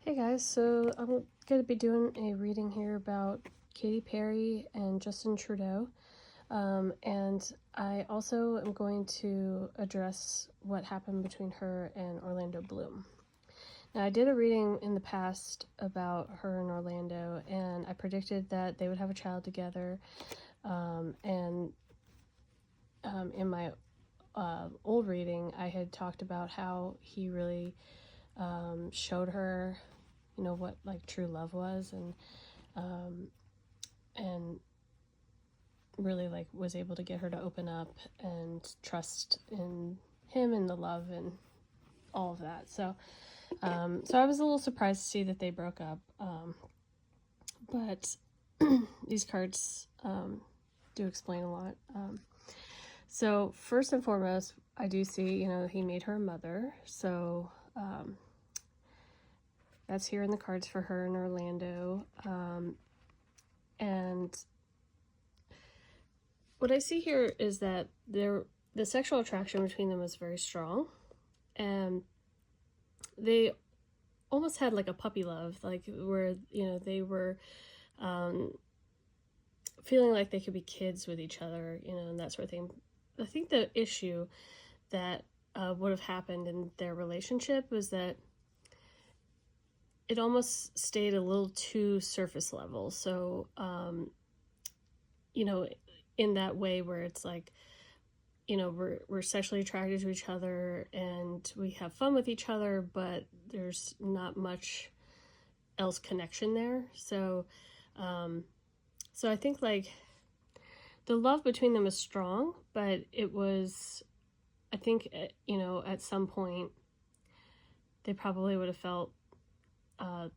Hey guys, so I'm going to be doing a reading here about Katy Perry and Justin Trudeau. And I also am going to address what happened between her and Orlando Bloom. Now, I did a reading in the past about her and Orlando, and I predicted that they would have a child together. In my old reading, I had talked about how he really showed her what like true love was, and really like was able to get her to open up and trust in him and the love and all of that. So I was a little surprised to see that they broke up, but these cards do explain a lot. So first and foremost, I do see, he made her a mother, so that's here in the cards for her and Orlando. And what I see here is that the sexual attraction between them was very strong, and they almost had like a puppy love, like where they were feeling like they could be kids with each other, and that sort of thing. I think the issue that would have happened in their relationship was that it almost stayed a little too surface level. So, in that way where it's like, we're sexually attracted to each other and we have fun with each other, but there's not much else connection there. So, I think like the love between them is strong, but it was, I think, at some point they probably would have felt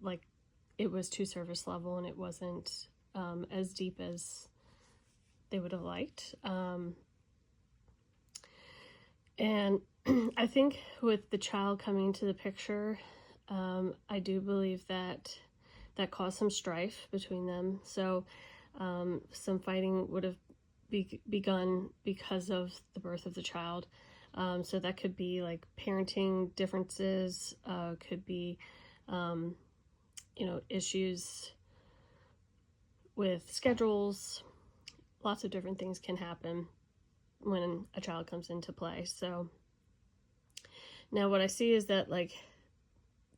like it was too surface level and it wasn't as deep as they would have liked. And I think with the child coming into the picture, I do believe that caused some strife between them. So some fighting would have begun because of the birth of the child. So that could be like parenting differences, could be, issues with schedules. Lots of different things can happen when a child comes into play. So now what I see is that like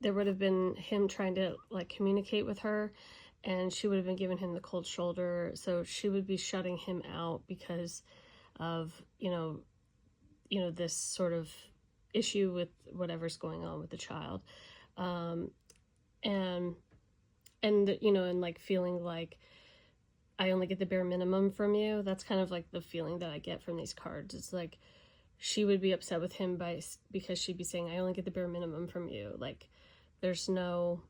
there would have been him trying to like communicate with her, and she would have been giving him the cold shoulder. So she would be shutting him out because of, this sort of issue with whatever's going on with the child. And like feeling like I only get the bare minimum from you. That's kind of like the feeling that I get from these cards. It's like she would be upset with him because she'd be saying, I only get the bare minimum from you. Like there's no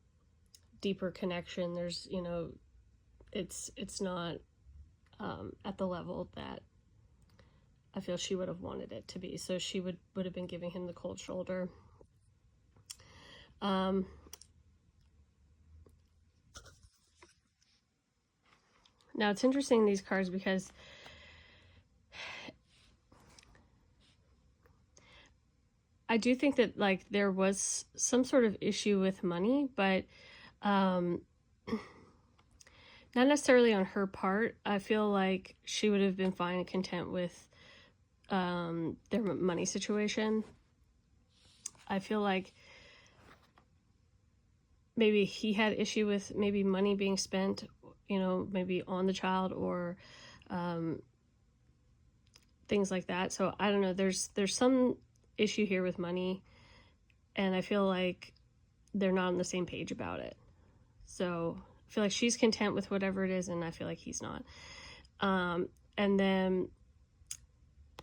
deeper connection. There's, it's not at the level that I feel she would have wanted it to be. So she would have been giving him the cold shoulder. Now it's interesting, these cards, because I do think that like there was some sort of issue with money, but not necessarily on her part. I feel like she would have been fine and content with their money situation. I feel like maybe he had issue with maybe money being spent, maybe on the child or things like that. So I don't know, there's some issue here with money, and I feel like they're not on the same page about it. So I feel like she's content with whatever it is, and I feel like he's not. And then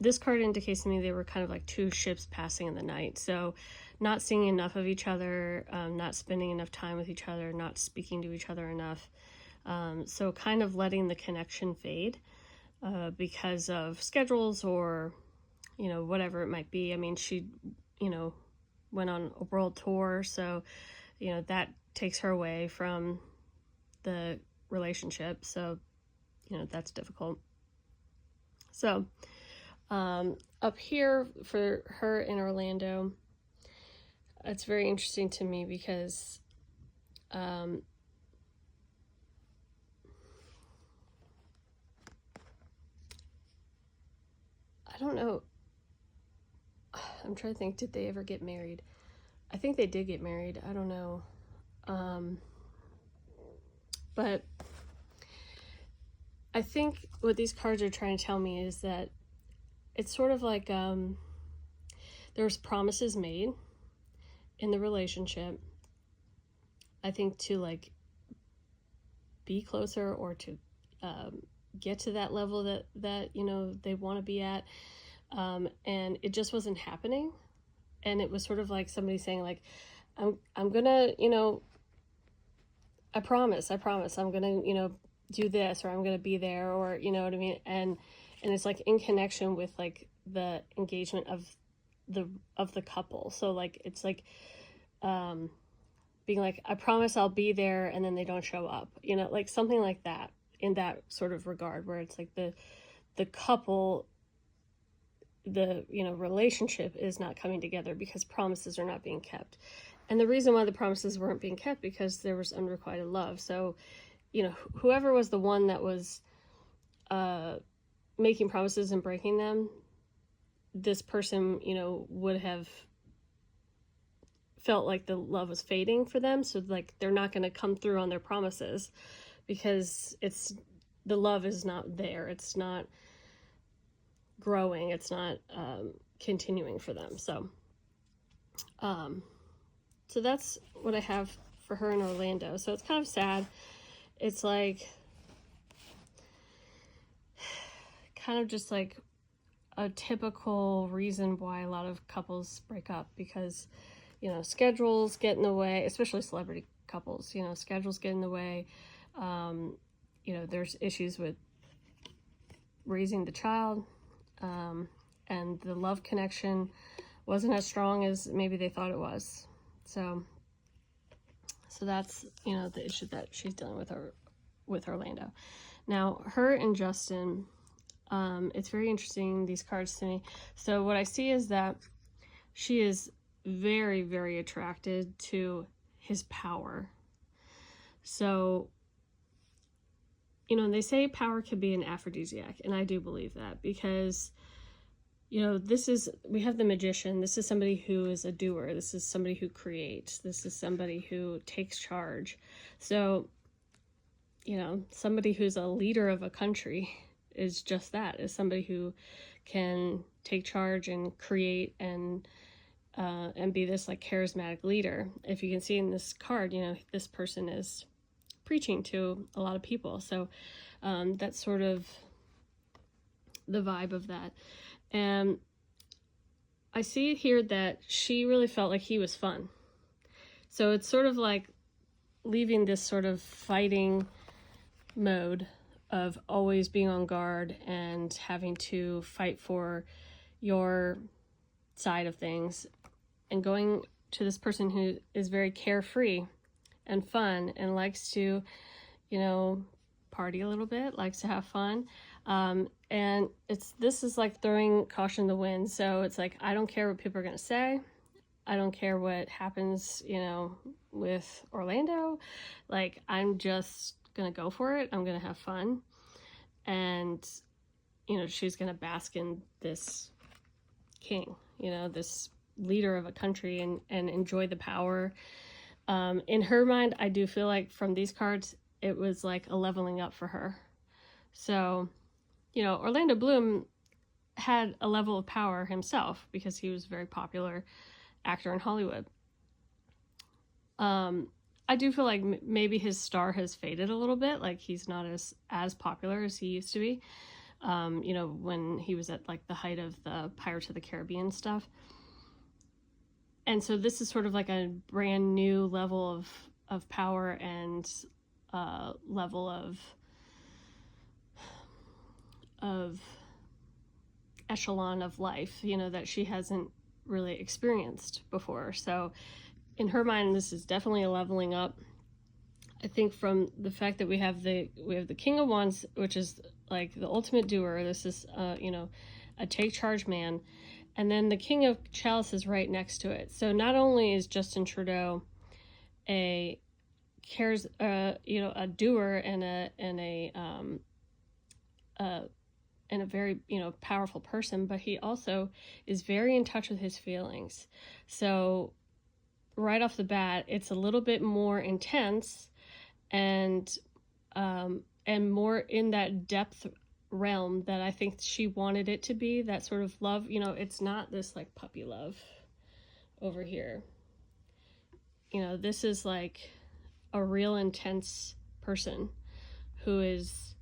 this card indicates to me they were kind of like two ships passing in the night. So not seeing enough of each other, not spending enough time with each other, not speaking to each other enough. So kind of letting the connection fade because of schedules or, whatever it might be. I mean, she, went on a world tour. So, that takes her away from the relationship. So, that's difficult. So, up here for her in Orlando, it's very interesting to me because I don't know. I'm trying to think, did they ever get married? I think they did get married. I don't know. But I think what these cards are trying to tell me is that it's sort of like there's promises made in the relationship, I think, to like be closer or to get to that level that you know they want to be at, and it just wasn't happening. And it was sort of like somebody saying like, I'm gonna, you know, I promise I'm gonna, you know, do this, or I'm gonna be there, or you know what I mean. And it's like in connection with like the engagement of the couple. So like it's like being like, I promise I'll be there, and then they don't show up, you know, like something like that, in that sort of regard, where it's like the couple, the, you know, relationship is not coming together because promises are not being kept. And the reason why the promises weren't being kept, because there was unrequited love. So, you know, whoever was the one that was making promises and breaking them, this person, you know, would have felt like the love was fading for them. So like they're not going to come through on their promises because it's, the love is not there. It's not growing. It's not continuing for them. So so that's what I have for her in Orlando. So it's kind of sad. It's like kind of just like a typical reason why a lot of couples break up, because, you know, schedules get in the way, especially celebrity couples, you know, schedules get in the way. You know, there's issues with raising the child, and the love connection wasn't as strong as maybe they thought it was. So that's, you know, the issue that she's dealing with Orlando. Now, her and Justin, it's very interesting, these cards to me. So what I see is that she is very, very attracted to his power. So, you know, they say power can be an aphrodisiac, and I do believe that, because, you know, we have the magician. This is somebody who is a doer. This is somebody who creates. This is somebody who takes charge. So, you know, somebody who's a leader of a country is just that, is somebody who can take charge and create and be this like charismatic leader. If you can see in this card, you know, this person is preaching to a lot of people. So that's sort of the vibe of that. And I see here that she really felt like he was fun. So it's sort of like leaving this sort of fighting mode of always being on guard and having to fight for your side of things, and going to this person who is very carefree and fun and likes to, you know, party a little bit, likes to have fun. And this is like throwing caution to the wind. So it's like, I don't care what people are going to say. I don't care what happens, you know, with Orlando. Like, I'm just going to go for it. I'm going to have fun. And, you know, she's going to bask in this king, you know, this leader of a country, and enjoy the power. In her mind, I do feel like from these cards, it was like a leveling up for her. So, you know, Orlando Bloom had a level of power himself because he was a very popular actor in Hollywood. I do feel like maybe his star has faded a little bit. Like, he's not as popular as he used to be. You know, when he was at like the height of the Pirates of the Caribbean stuff. And so this is sort of like a brand new level of power and level of echelon of life, you know, that she hasn't really experienced before. So in her mind, this is definitely a leveling up. I think from the fact that we have the King of Wands, which is like the ultimate doer. This is, you know, a take charge man. And then the King of Chalice is right next to it. So not only is Justin Trudeau a cares, you know, a doer and a very, you know, powerful person, but he also is very in touch with his feelings. So right off the bat, it's a little bit more intense and more in that depth realm that I think she wanted it to be, that sort of love. You know, it's not this like puppy love over here. You know, this is like a real intense person who is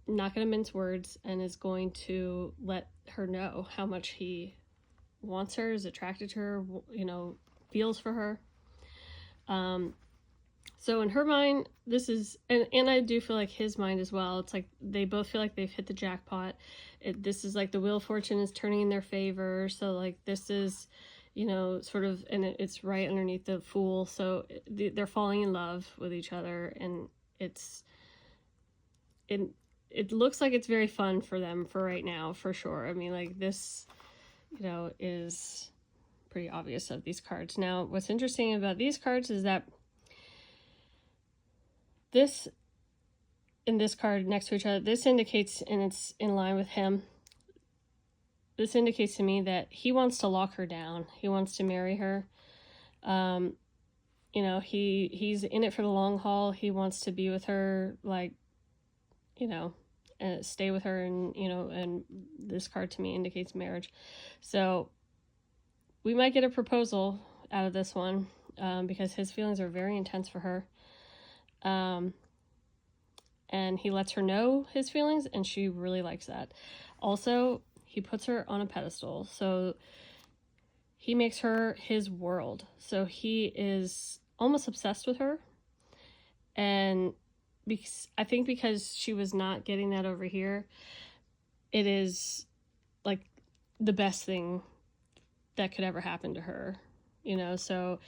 not going to mince words and is going to let her know how much he wants her, is attracted to her, you know, feels for her. So in her mind, this is, and I do feel like his mind as well. It's like they both feel like they've hit the jackpot. This is like the wheel of fortune is turning in their favor. So like this is, you know, sort of, and it's right underneath the Fool. So they're falling in love with each other, and it looks like it's very fun for them for right now, for sure. I mean, like this, you know, is pretty obvious of these cards. Now, what's interesting about these cards is that this, in this card next to each other, this indicates, and it's in line with him, this indicates to me that he wants to lock her down. He wants to marry her. You know, he's in it for the long haul. He wants to be with her, like, you know, stay with her, and, you know, and this card to me indicates marriage. So we might get a proposal out of this one, because his feelings are very intense for her. And he lets her know his feelings, and she really likes that. Also, he puts her on a pedestal, so he makes her his world. So he is almost obsessed with her, and because I think because she was not getting that over here, it is like the best thing that could ever happen to her, you know. So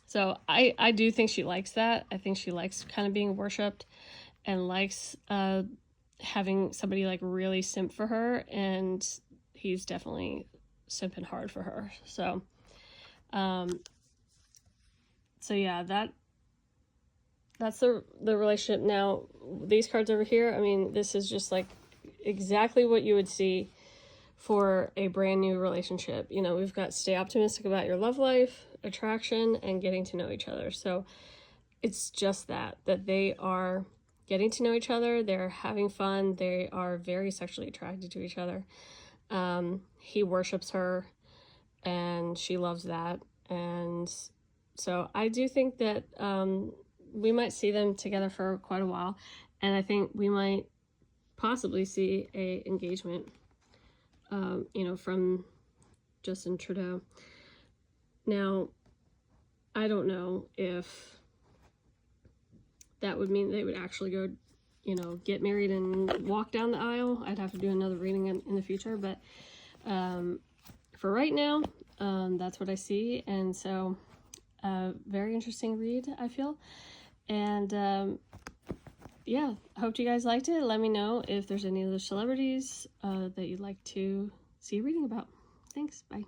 so I do think she likes that. I think she likes kind of being worshipped, and likes having somebody like really simp for her, and he's definitely simping hard for her. So so yeah, that's the relationship. Now, these cards over here, I mean, this is just like exactly what you would see for a brand new relationship. You know, we've got stay optimistic about your love life, attraction, and getting to know each other. So it's just that they are getting to know each other, they're having fun, they are very sexually attracted to each other. He worships her, and she loves that. And so I do think that we might see them together for quite a while, and I think we might possibly see a engagement, you know, from Justin Trudeau. Now, I don't know if that would mean they would actually go, you know, get married and walk down the aisle. I'd have to do another reading in the future, but for right now, that's what I see. And so very interesting read, I feel. And yeah, hope you guys liked it. Let me know if there's any other celebrities that you'd like to see a reading about. Thanks. Bye.